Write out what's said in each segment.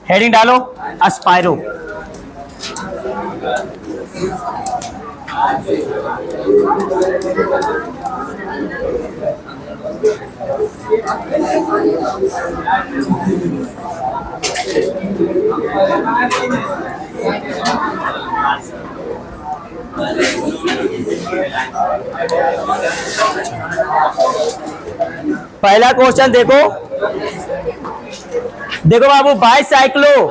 Heading डालो एस्पायरो। पहला question देखो, देखो बाबू, बाईसाइक्लो,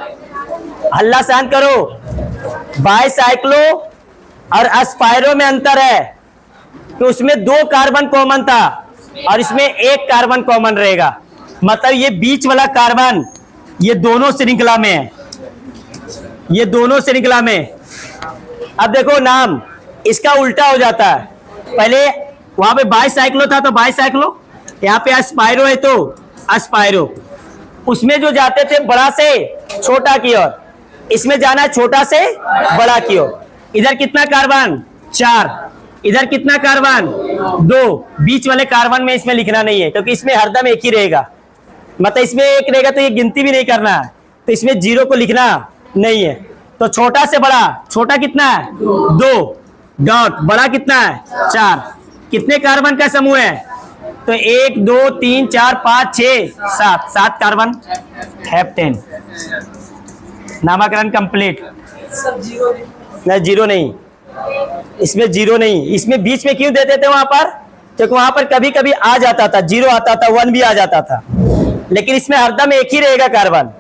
हल्ला शांत करो। बाईसाइक्लो और एस्पायरो में अंतर है कि उसमें 2 कार्बन कॉमन था और इसमें 1 कार्बन कॉमन रहेगा। मतलब ये बीच वाला कार्बन ये दोनों श्रृंखला में है, ये दोनों श्रृंखला में। अब देखो नाम इसका उल्टा हो जाता है। पहले वहां पे बाईसाइक्लो था तो बाईसाइक्लो, यहाँ पे एस्पायरो है तो एस्पायरो। उसमें जो जाते थे बड़ा से छोटा की ओर, इसमें जाना है छोटा से बड़ा की ओर। इधर कितना कार्बन? 4। इधर कितना कार्बन? 2। बीच वाले कार्बन में इसमें लिखना नहीं है क्योंकि इसमें हरदम एक ही रहेगा। मतलब इसमें 1 रहेगा तो ये गिनती भी नहीं करना है, तो इसमें 0 को लिखना नहीं है। तो छोटा से बड़ा, छोटा कितना है? 2 डॉट, बड़ा कितना है? 4। कितने कार्बन का समूह है? तो 1 2 3 4 5 6 7, 7 कार्बन, हेप्टेन। नामकरण कंप्लीट। नहीं, 0 नहीं, इसमें 0 नहीं। इसमें बीच में क्यों देते थे वहां पर? क्योंकि वहां पर कभी कभी आ जाता था 0 आता था, 1 भी आ जाता था, लेकिन इसमें हरदम एक ही रहेगा कार्बन,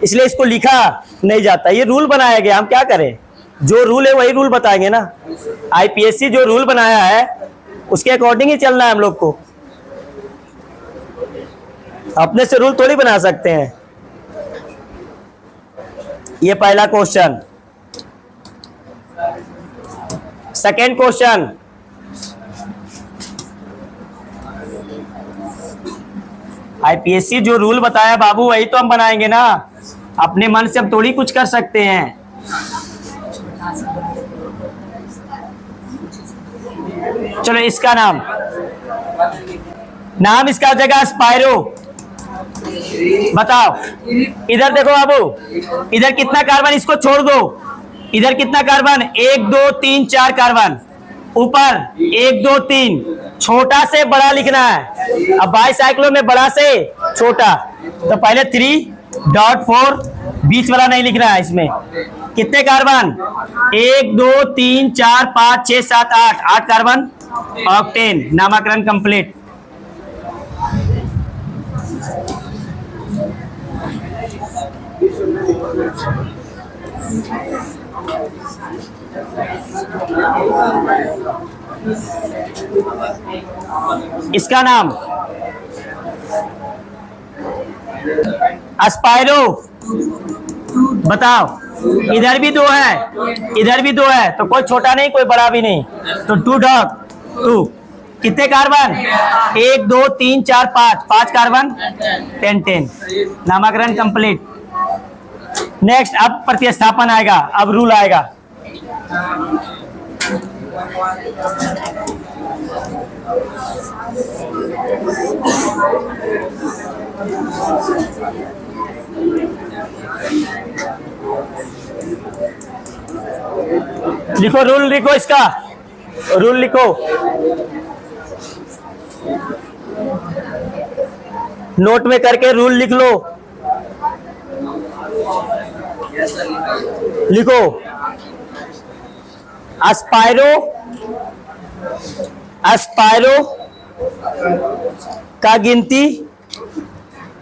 इसलिए इसको लिखा नहीं जाता। ये रूल बनाया गया, हम क्या करें, जो रूल है वही रूल बताएंगे ना। आईपीएससी जो रूल बनाया है उसके अकॉर्डिंग ही चलना है हम लोग को, अपने से रूल थोड़ी बना सकते हैं। ये पहला क्वेश्चन। सेकेंड क्वेश्चन, आईपीएससी जो रूल बताया बाबू वही तो हम बनाएंगे ना, अपने मन से हम थोड़ी कुछ कर सकते हैं। चलो इसका नाम इसका हो जाएगा एस्पायरो। बताओ, इधर देखो बाबू, इधर कितना कार्बन, इसको छोड़ दो, इधर कितना कार्बन? 1 2 3 4 कार्बन। ऊपर 1 2 3, छोटा से बड़ा लिखना है। अब बाईसाइक्लो में बड़ा से छोटा, तो पहले 3.4, बीच वाला नहीं लिखना है। इसमें कितने कार्बन? 1 2 3 4 5 6 7 8, 8 carbon, octane. नामकरण कंप्लीट। इसका नाम एस्पायरो। बताओ, इधर भी 2 है, इधर भी 2 है, तो कोई छोटा नहीं कोई बड़ा भी नहीं, तो 2.2। कितने कार्बन? 1 2 3 4 5, 5 कार्बन, 10। नामकरण कंप्लीट। नेक्स्ट, अब प्रतिस्थापन आएगा, अब रूल आएगा। लिखो रूल, लिखो इसका रूल लिखो। नोट में करके रूल लिख लो, लिखो। एस्पायरो, एस्पायरो का गिनती,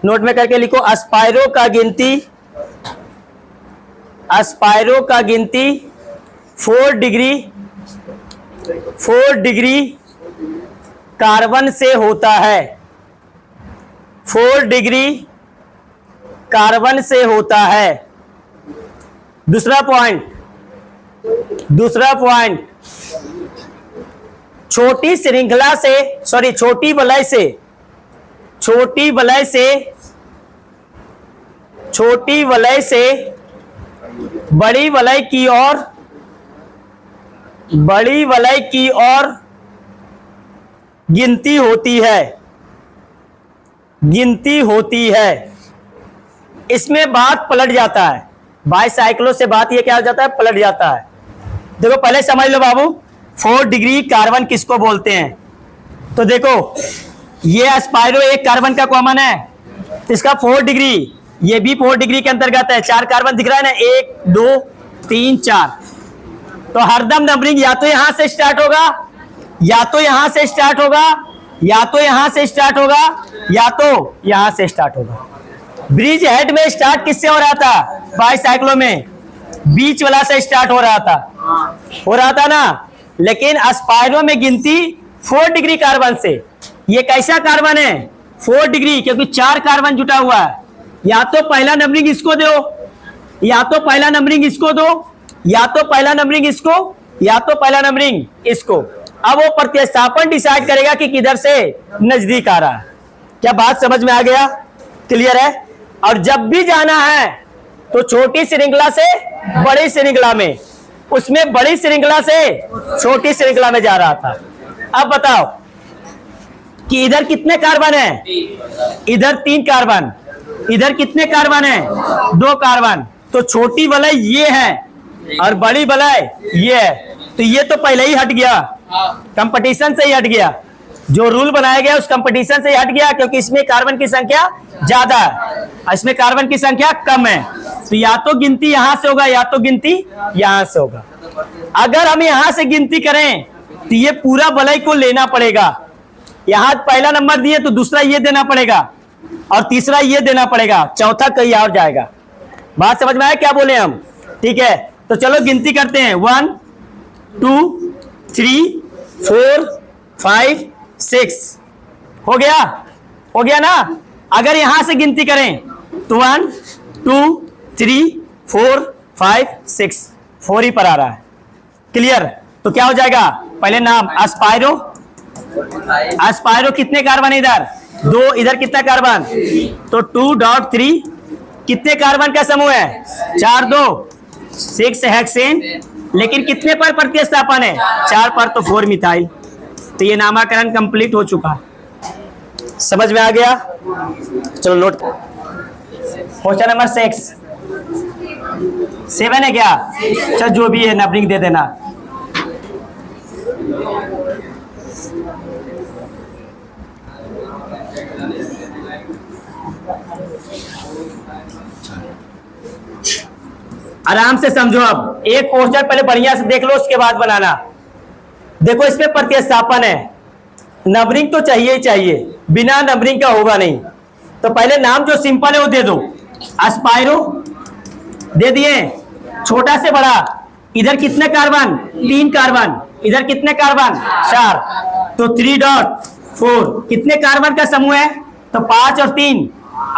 नोट में करके लिखो, एस्पायरो का गिनती, एस्पायरो का गिनती 4 डिग्री, 4 डिग्री कार्बन से होता है। 4 डिग्री कार्बन से होता है। दूसरा पॉइंट, दूसरा पॉइंट, छोटी श्रृंखला से, सॉरी छोटी वलय से, छोटी वलय से, छोटी वलय से बड़ी वलय की ओर, बड़ी वलय की ओर गिनती होती है, गिनती होती है। इसमें बात पलट जाता है, बाईसाइक्लो से बात ये क्या हो जाता है, पलट जाता है। देखो पहले समझ लो बाबू, 4 डिग्री कार्बन किसको बोलते हैं। तो देखो ये एस्पायरो एक कार्बन का कॉमन है, इसका 4 डिग्री, ये भी 4 डिग्री के अंतर्गत है। 4 कार्बन दिख रहा है ना, 1 2 3 4। तो हरदम नंबरिंग या तो यहां से स्टार्ट होगा, या तो यहां से स्टार्ट होगा, या तो यहां से स्टार्ट होगा, या तो यहां से स्टार्ट होगा। ब्रिज हेड में स्टार्ट किससे हो रहा था, बाईसाइक्लो में बीच वाला से स्टार्ट हो रहा था ना। लेकिन एस्पायरो में गिनती 4 डिग्री कार्बन से। ये कैसा कार्बन है, 4 डिग्री, क्योंकि 4 कार्बन जुटा हुआ है। या तो पहला नंबरिंग इसको दो, या तो पहला नंबरिंग इसको दो, या तो पहला नंबरिंग इसको, या तो पहला नंबरिंग इसको। अब वो प्रतिस्थापन डिसाइड करेगा कि किधर से नजदीक आ रहा है। क्या बात समझ में आ गया, क्लियर है। और जब भी जाना है तो छोटी श्रृंखला से बड़ी श्रृंखला में, उसमें बड़ी श्रृंखला से छोटी श्रृंखला में जा रहा था। अब बताओ कि इधर कितने कार्बन है, इधर 3 कार्बन, इधर कितने कार्बन है, 2 कार्बन। तो छोटी वलय ये है और बड़ी वलय ये है। तो ये तो पहले ही हट गया, कंपटीशन से ही हट गया। जो रूल बनाया गया उस कंपटीशन से ही हट गया, क्योंकि इसमें कार्बन की संख्या ज्यादा है, इसमें कार्बन की संख्या कम है। तो या तो गिनती यहां से होगा, या तो गिनती यहां से होगा। अगर हम यहां से गिनती करें तो ये पूरा वलय को लेना पड़ेगा। यहां पहला नंबर दिए तो दूसरा ये देना पड़ेगा, और तीसरा ये देना पड़ेगा, चौथा कहीं और जाएगा। बात समझ में आया क्या बोले हम, ठीक है। तो चलो गिनती करते हैं, 1 2 3 4 5 6 हो गया ना। अगर यहां से गिनती करें तो 1 2 3 4 5 6, 4 ही पर आ रहा है, क्लियर। तो क्या हो जाएगा, पहले नाम एस्पायरो, एस्पायरो कितने कार्बन इधर 2, इधर कितना कार्बन, तो 2.3 कितने कार्बन का समूह है, 4 2 6 हेक्सेन। लेकिन कितने पर प्रतिस्थापन है, 4 पर, तो 4 मिथाइल। तो ये नामकरण कंप्लीट हो चुका, समझ में आ गया। चलो नोट, क्वेश्चन नंबर 7 है क्या, अच्छा जो भी है नंबरिंग दे देना। आराम से समझो। अब एक क्वेश्चन पहले बढ़िया से देख लो, उसके बाद बनाना। देखो इसमें प्रतिस्थापन है, नंबरिंग तो चाहिए ही चाहिए, बिना नंबरिंग का होगा नहीं। तो पहले नाम जो सिंपल है वो दे दो, एस्पायरो दे दिए, छोटा से बड़ा। इधर कितने कार्बन, 3 कार्बन, इधर कितने कार्बन, 4, तो 3.4 कितने कार्बन का समूह है, तो 5 और 3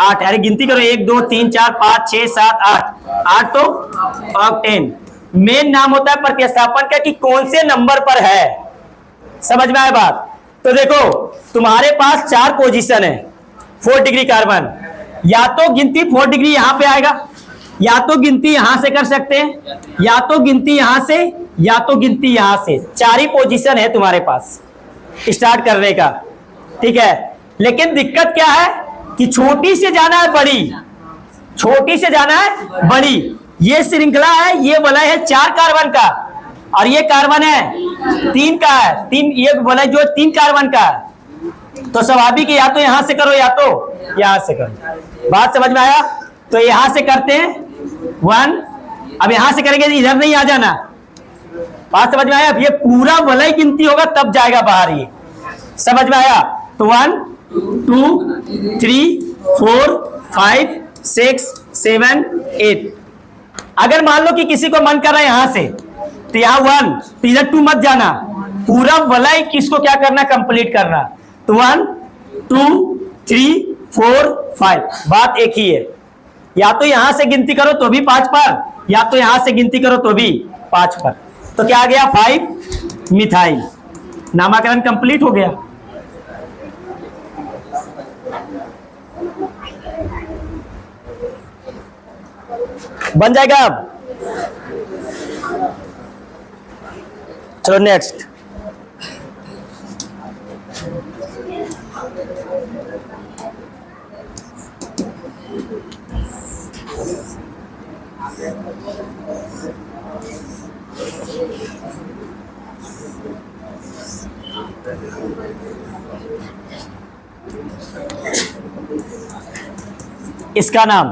8। अरे गिनती करो, 1 2 3 4 5 6 7 8 तो ऑक्टेन। मेन नाम होता है प्रतिस्थापन का कि कौन से नंबर पर है, समझ में आया बात। तो देखो तुम्हारे पास 4 पोजीशन है, 4 डिग्री कार्बन, या तो गिनती 4 डिग्री यहां पे आएगा, या तो गिनती यहां से कर सकते हैं, या तो गिनती यहां से, या तो गिनती यहां से। 4 ही पोजीशन है तुम्हारे पास स्टार्ट करने का, ठीक है। लेकिन दिक्कत क्या है कि छोटी से जाना है बड़ी, छोटी से जाना है बड़ी। ये श्रृंखला है, ये वलय है 4 कार्बन का, और ये कार्बन है 3 का है, 3, ये वलय जो 3 कार्बन का है। तो स्वाभाविक या तो यहां से करो, या तो यहां से करो। बात समझ में आया। तो यहां से करते हैं 1, अब यहां से करेंगे इधर नहीं आ जाना। बात समझ में आया। अब ये पूरा वलय गिनती होगा तब जाएगा बाहर, ये समझ में आया। तो 1 2 3 4 5 6 7 8। अगर मान लो कि किसी को मन कर रहा है यहां से, तो यहाँ 1, तो इधर 2 मत जाना, पूरा वलय किसको क्या करना, कंप्लीट करना। तो 1 2 3 4 5, बात एक ही है। या तो यहां से गिनती करो तो भी 5 पर, या तो यहां से गिनती करो तो भी 5 पर। तो क्या आ गया, 5 मिथाइल, नामकरण कंप्लीट हो गया। बन जाएगा। अब चलो नेक्स्ट, इसका नाम,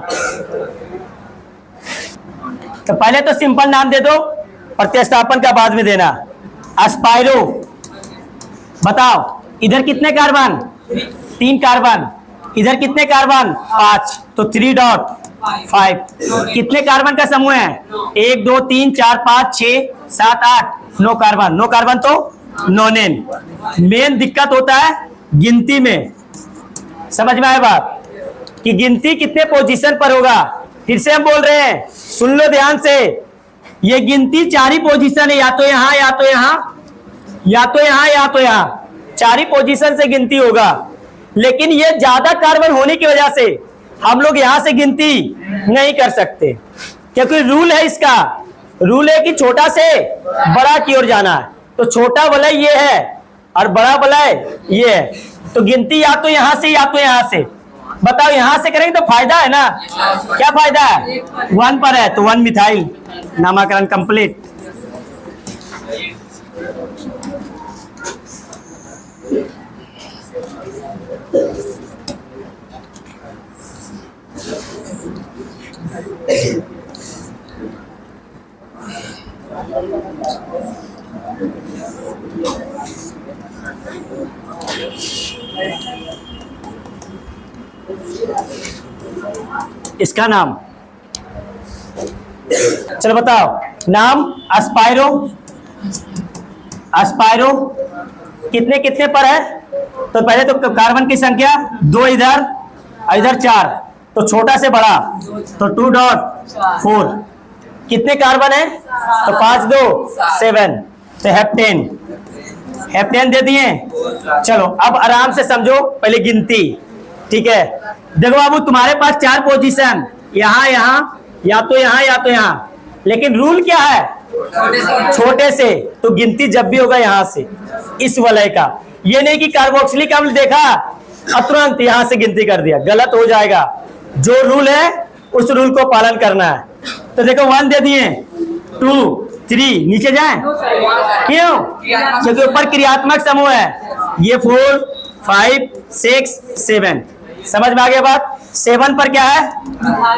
तो पहले तो सिंपल नाम दे दो, प्रतिस्थापन का बाद में देना। एस्पायरो, बताओ इधर कितने कार्बन? 3 कार्बन। इधर कितने कार्बन? 5, तो 3.5। कितने कार्बन का समूह है? 1 2 3 4 5 6 7 8 9 कार्बन। 9 कार्बन तो नोनेन। मेन दिक्कत होता है गिनती में, समझ में आया बात कि गिनती कितने पोजीशन पर होगा। फिर से हम बोल रहे हैं, सुन लो ध्यान से, ये गिनती 4 ही पोजीशन है, या तो यहां या तो यहां या तो यहां या तो यहां, 4 ही पोजीशन से गिनती होगा। लेकिन ये ज्यादा कार्बन होने की वजह से हम लोग यहां से गिनती नहीं कर सकते, क्योंकि रूल है इसका, रूल है कि छोटा से बड़ा की ओर जाना है। तो छोटा वलय ये है और बड़ा वलय ये है, तो गिनती या तो यहां से या तो यहां से। बताओ यहां से करेंगे तो फायदा है ना? क्या फायदा है? 1 पर है तो 1 मिथाइल, नामकरण कंप्लीट। इसका नाम, चलो बताओ नाम। एस्पायरो, एस्पायरो कितने कितने पर है? तो पहले तो कार्बन की संख्या 2 इधर और इधर 4, तो छोटा से बड़ा, तो 2.4। कितने कार्बन है? तो 5 2 7, तो हेप्टेन, हेप्टेन दे दिए। चलो अब आराम से समझो, पहले गिनती, ठीक है। देखो बाबू तुम्हारे पास 4 पोजीशन, यहां यहां या तो यहां या तो यहां, लेकिन रूल क्या है? छोटे से, तो गिनती जब भी होगा यहां से, इस वलय का। ये नहीं कि कार्बोक्सिलिक अम्ल देखा और तुरंत यहां से गिनती कर दिया, गलत हो जाएगा। जो रूल है उस रूल को पालन करना है। तो देखो 1 दे दिए, 2 3, नीचे जाए क्यों? क्योंकि ऊपर क्रियात्मक समूह है। ये 4 5 6 7, समझ में आ गया बात? 7 पर क्या है?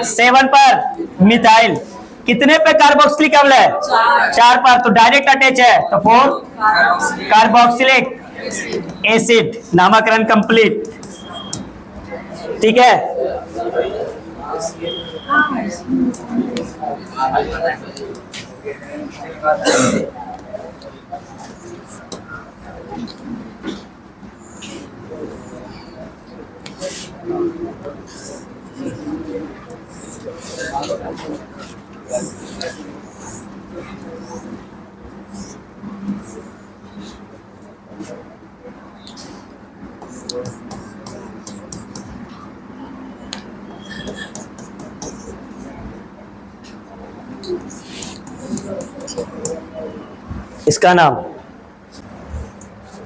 7 पर मिथाइल। कितने पे कार्बोक्सिलिक अम्ल है? 4 पर, तो डायरेक्ट अटैच है, तो 4 कार्बोक्सिलिक एसिड, नामकरण कंप्लीट, ठीक है। इसका नाम,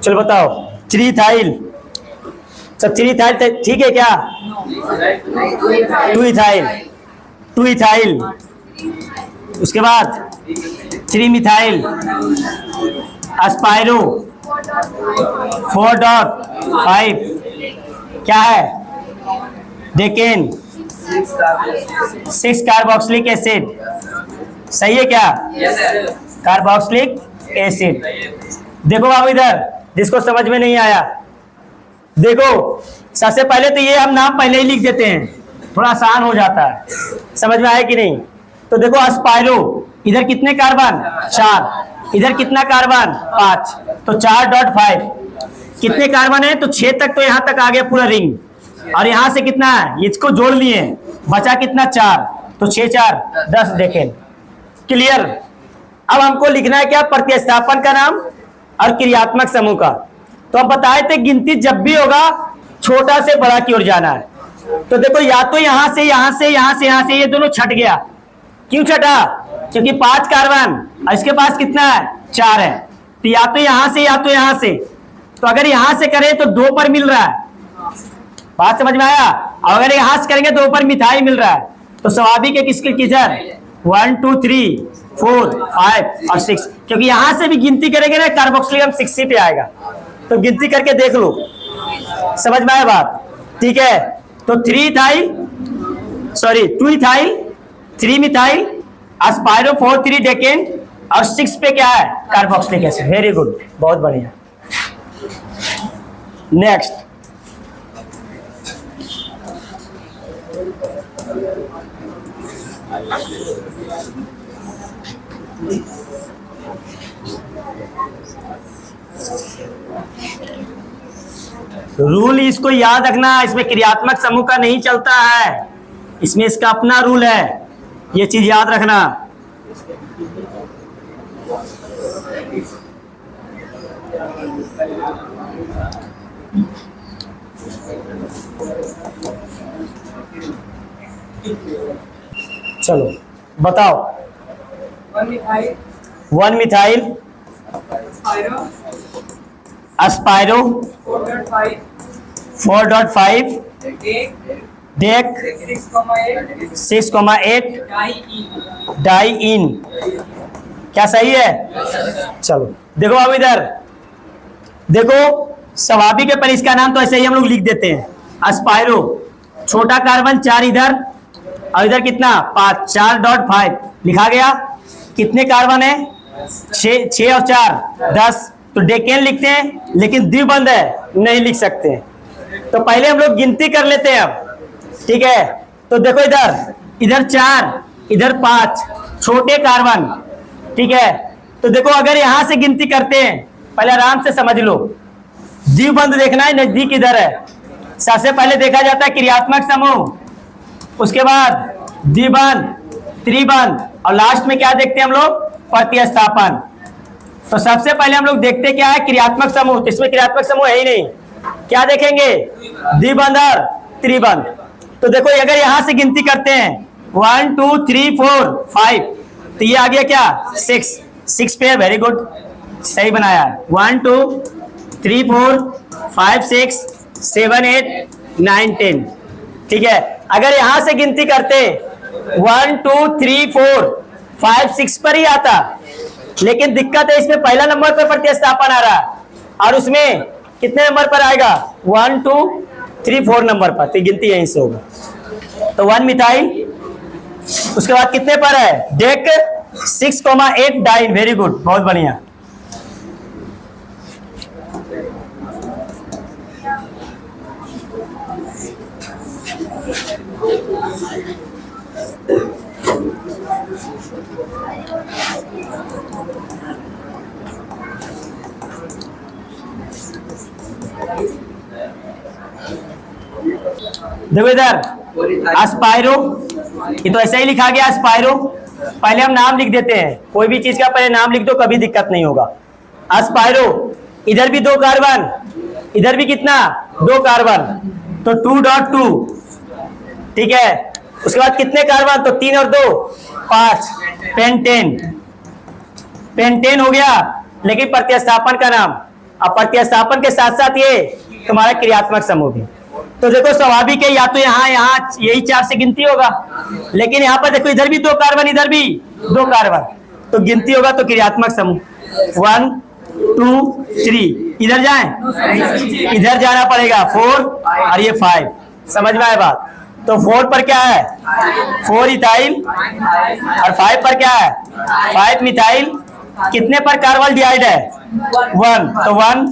चलो बताओ। 3-इथाइल, सब 3-इथाइल ठीक है क्या? 2-इथाइल, 2-इथाइल, उसके बाद 3-मिथाइल, एस्पायरो 4.5, क्या है? डेकेन, 6 कार्बोक्सिलिक एसिड, सही है क्या? Carboxylic acid. देखो बाबू इधर, जिसको समझ में नहीं आया, देखो सबसे पहले तो ये हम नाम पहले ही लिख देते हैं, थोड़ा आसान हो जाता है। समझ में आया कि नहीं? तो देखो एस्पायरो, इधर कितने कार्बन? 4, इधर कितना कार्बन? 5, तो 4.5। कितने कार्बन है? तो 6 तक, तो यहां तक आ गया पूरा रिंग। और यहां से कितना है? इसको जोड़ लिए, बचा कितना? 4, तो 6 4 10 देखें। क्लियर? अब हमको लिखना है क्या? प्रतिस्थापन का नाम और क्रियात्मक समूह का। तो हम बताए थे गिनती जब भी होगा छोटा से बड़ा की ओर जाना है। तो देखो या तो यहां से यहां से यहां से यहां से, ये दोनों छट गया। क्यों छटा? क्योंकि 5 कार्बन और इसके पास कितना है? 4 है। तो या तो यहां से या तो यहां से, तो अगर यहां से करें तो 2 पर मिल रहा है, बात समझ में आया? और अगर यहां से करेंगे 2 पर मिथाइल मिल रहा है, तो स्वाभाविक है किसके किधर? 1 2 3 4 5 और 6, क्योंकि यहां से भी गिनती करेंगे ना कार्बोक्सिलिक अम्ल 6 पे आएगा, तो गिनती करके देख लो, समझ में आया बात? ठीक है, तो 2 इथाइल 3 मिथाइल एस्पायरो 4 3 डेकेन और 6 पे क्या है कार्बोक्सिलिक एसिड। वेरी गुड, बहुत बढ़िया। नेक्स्ट, रूल इसको याद रखना, इसमें क्रियात्मक समूह का नहीं चलता है, इसमें इसका अपना रूल है, ये चीज याद रखना। चलो बताओ। 1 मिथाइल एस्पायरो 4.5 डेक 6,8 डाइइन। क्या सही है? चलो देखो अब इधर देखो, स्वाभाविक है पर इसका नाम तो ऐसे ही हम लोग लिख देते हैं, एस्पायरो छोटा कार्बन 4 इधर और इधर कितना 5, 4.5 लिखा गया। कितने कार्बन है? 6 और 4 10, तो डेकेन लिखते हैं, लेकिन द्विबंध है नहीं लिख सकते, तो पहले हम लोग गिनती कर लेते हैं अब। ठीक है, तो देखो इधर 4 इधर 5 छोटे कार्बन। ठीक है, तो देखो अगर यहां से गिनती करते हैं, पहले आराम से समझ लो, द्विबंध देखना है, नजदीक इधर है, सबसे पहले देखा जाता है क्रियात्मक समूह, उसके बाद द्विबंध, त्रिबंध और लास्ट में क्या देखते हैं हम लोग? प्रतिस्थापन। तो सबसे पहले हम लोग देखते क्या है? क्रियात्मक समूह। तो इसमें क्रियात्मक समूह है ही नहीं, क्या देखेंगे? द्विबंध और त्रिबंध। तो देखो अगर यहां से गिनती करते हैं 1 2 3 4 5, तो ये आ गया क्या 6 पे है। वेरी गुड, सही बनाया है। 1 2 3 4 5 6 7 8 9 10। ठीक है, अगर यहां से गिनती करते 1 2 3 4 5 6 पर ही आता, लेकिन दिक्कत है इसमें पहला नंबर पर प्रतिस्थापन आ रहा है और उसमें कितने नंबर पर आएगा? 1 2 3 4 नंबर पर, तो गिनती यहीं से होगा। तो 1 मिथाइल, उसके बाद कितने पर है? Deck 6,8 dine. वेरी गुड, बहुत बढ़िया। देखो इधर एस्पायरो, ये तो ऐसा ही लिखा गया एस्पायरो। पहले हम नाम लिख देते हैं, कोई भी चीज का पहले नाम लिख दो, कभी दिक्कत नहीं होगा। एस्पायरो, इधर भी 2 कार्बन, इधर भी कितना 2 कार्बन, तो 2.2। ठीक है, उसके बाद कितने कार्बन? तो 3 और 2 5, पेंटेन हो गया, लेकिन प्रतिस्थापन का नाम। अब प्रतिस्थापन के साथ साथ ये तुम्हारा क्रियात्मक समूह भी। तो देखो स्वाभाविक है, या तो यहाँ यही 4 से गिनती होगा, लेकिन यहाँ पर देखो इधर भी 2 कार्बन, इधर भी 2 कार्बन, तो गिनती होगा तो क्रियात्मक समूह 1 2 3। इधर जाएं, इधर जाना पड़ेगा 4 और ये 5। समझ में आए बात? तो 4 पर क्या है? 4 इथाइल और 5 पर क्या है? 5 मिथाइल। कितने पर कार्बन डिहाइड है? 1, तो 1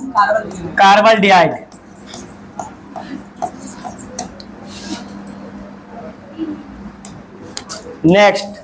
कार्बन डिहाइड। नेक्स्ट,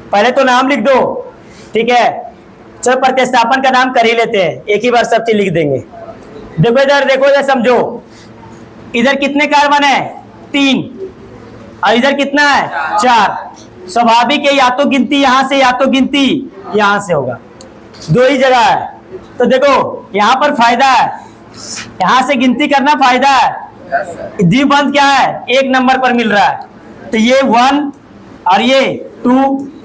पहले तो नाम लिख दो। ठीक है, चलो प्रतिस्थापन का नाम कर ही लेते हैं, एक ही बार सब चीज लिख देंगे। देखो इधर, देखो इधर, समझो। इधर कितने कार्बन है? 3, और इधर कितना है? 4। स्वाभाविक है या तो गिनती यहां से या तो गिनती यहां से होगा, दो ही जगह है। तो देखो यहां पर फायदा है, यहां से गिनती करना फायदा है। द्विबंध क्या है? 1 नंबर पर मिल रहा है, तो ये 1 और ये 2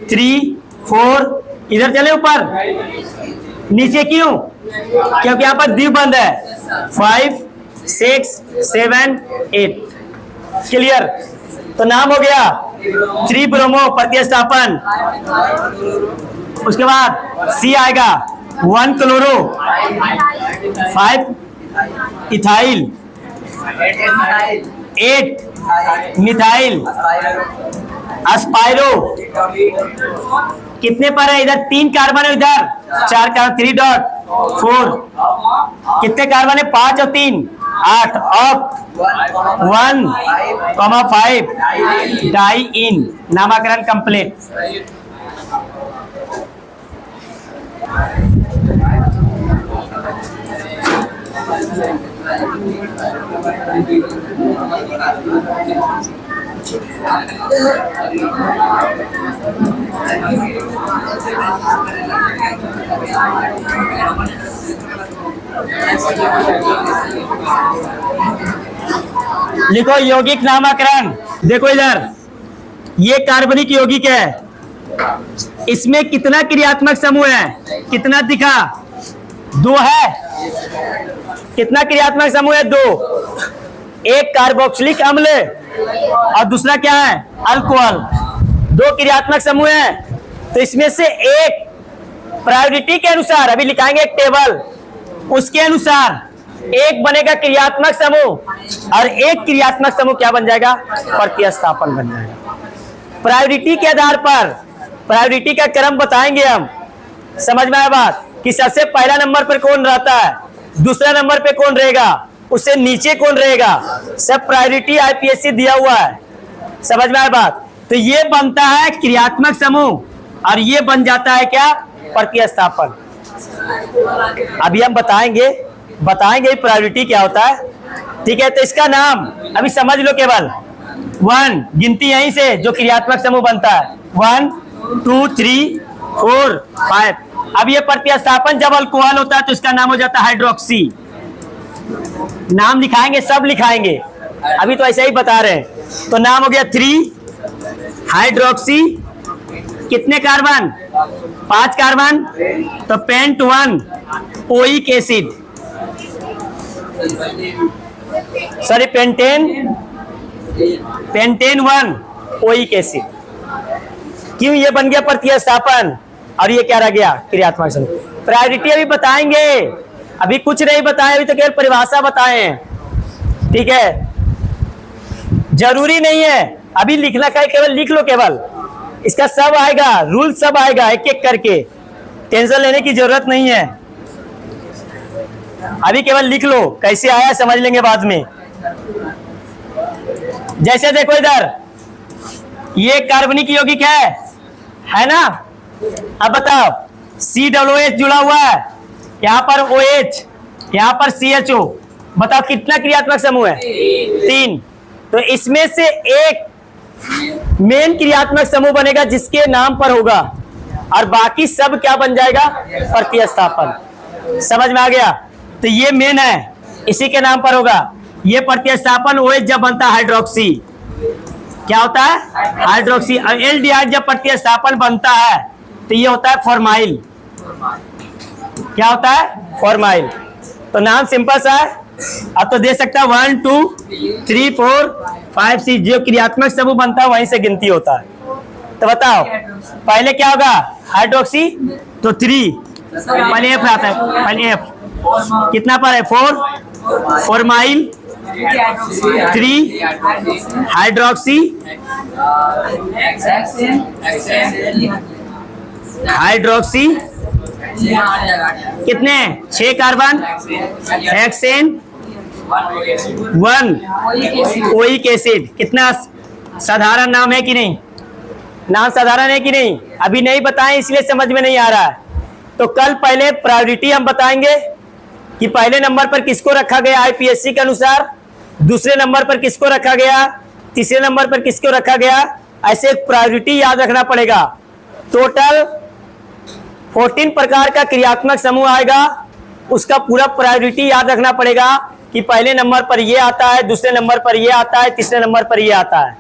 3 4, इधर चले ऊपर, नीचे क्यों? क्योंकि यहां पर द्विबंध है। 5 6 7 8। क्लियर? तो नाम हो गया 3 ब्रोमो प्रतिस्थापन। उसके बाद सी आएगा 1 क्लोरो, 5 इथाइल, 8 मिथाइल, अस्पायरो। कितने पर है? इधर 3 कार्बन है, इधर 4 कार्बन, 3 डॉट 4। कितने कार्बन है? 5 और 3 8। ऑफ 1,5 डाई इन। नामकरण कंप्लीट। लिखो यौगिक नामकरण। देखो इधर, ये कार्बनिक यौगिक है, इसमें कितना क्रियात्मक समूह है? कितना दिखा? 2 है। कितना क्रियात्मक समूह है? 2। एक कार्बोक्सिलिक अम्ल और दूसरा क्या है? अल्कोहल। 2 क्रियात्मक समूह है, तो इसमें से एक प्रायोरिटी के अनुसार अभी लिखाएंगे एक टेबल, उसके अनुसार एक बनेगा क्रियात्मक समूह और एक क्रियात्मक समूह क्या बन जाएगा? प्रतिस्थापन बन जाएगा। प्रायोरिटी के आधार पर प्रायोरिटी का क्रम बताएंगे हम। समझ में आया बात? कि सबसे पहला नंबर पर कौन रहता है, दूसरा नंबर पे कौन रहेगा, उससे नीचे कौन रहेगा, सब प्रायोरिटी आईपीएससी दिया हुआ है। समझ में आया बात? तो ये बनता है क्रियात्मक समूह और ये बन जाता है क्या? प्रतिस्थापन। अभी हम बताएंगे प्रायोरिटी क्या होता है। ठीक है, तो इसका नाम अभी समझ लो। केवल 1 गिनती यहीं से जो क्रियात्मक समूह बनता है, 1 2 3 4 5। अब ये प्रतिस्थापन जब अल्कोहल होता है तो इसका नाम हो जाता है हाइड्रोक्सी। नाम लिखाएंगे, सब लिखाएंगे, अभी तो ऐसे ही बता रहे हैं। तो नाम हो गया 3 हाइड्रोक्सी। कितने कार्बन? 5 कार्बन, तो pent 1 oic acid, sorry pentene 1 oic acid. क्यों ये बन गया प्रतिस्थापन और ये क्या रह गया? क्रियात्मक समूह। प्रायोरिटी अभी बताएंगे, अभी कुछ नहीं बताए, अभी तो केवल परिभाषा बताए हैं। ठीक है, जरूरी नहीं है अभी लिखना का, केवल लिख लो। केवल इसका सब आएगा, रूल सब आएगा एक एक करके, टेंशन लेने की जरूरत नहीं है। अभी केवल लिख लो, कैसे आया समझ लेंगे बाद में। जैसे देखो इधर, ये कार्बनिक यौगिक है ना? अब बताओ, COOH जुड़ा हुआ है, यहाँ पर OH, यहाँ पर CHO। बताओ कितना क्रियात्मक समूह है? 3। तो इसमें से एक मेन क्रियात्मक समूह बनेगा जिसके नाम पर होगा, और बाकी सब क्या बन जाएगा? प्रतिस्थापन। समझ में आ गया? तो ये मेन है, इसी के नाम पर होगा। ये प्रतिस्थापन OH जब बनता है हाइड्रोक्सी, क्या होता है? हाइड्रोक्सी। और एल्डिहाइड जब प्रतिस्थापन बनता है तो ये होता है फॉर्माइल। क्या होता है? फॉर्माइल। तो नाम सिंपल सा है, अब तो दे सकता है 1 2 3 4 5 6, जो क्रियात्मक समूह बनता है वहीं से गिनती होता है। तो बताओ पहले क्या होगा? हाइड्रोक्सी, तो 3 पहले एफ आता है, पहले एफ कितना पर है? 4 फॉर्माइल, 3 हाइड्रोक्सी, हाइड्रोक्सी कितने? 6 कार्बन, हेक्सेन 1 ओइक एसिड। कितना साधारण नाम है कि नहीं? नाम साधारण है कि नहीं? अभी नहीं बताएं इसलिए समझ में नहीं आ रहा है। तो कल पहले प्रायोरिटी हम बताएंगे, कि पहले नंबर पर किसको रखा गया आईपीएससी के अनुसार, दूसरे नंबर पर किसको रखा गया, तीसरे नंबर पर किसको रखा गया। ऐसे एक प्रायोरिटी याद रखना पड़ेगा। टोटल 14 प्रकार का क्रियात्मक समूह आएगा, उसका पूरा प्रायोरिटी याद रखना पड़ेगा कि पहले नंबर पर ये आता है, दूसरे नंबर पर ये आता है, तीसरे नंबर पर ये आता है।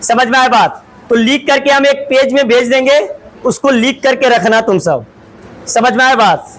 समझ में आए बात? तो लिख करके हम एक पेज में भेज देंगे, उसको लिख करके रखना तुम सब। समझ में आए बात?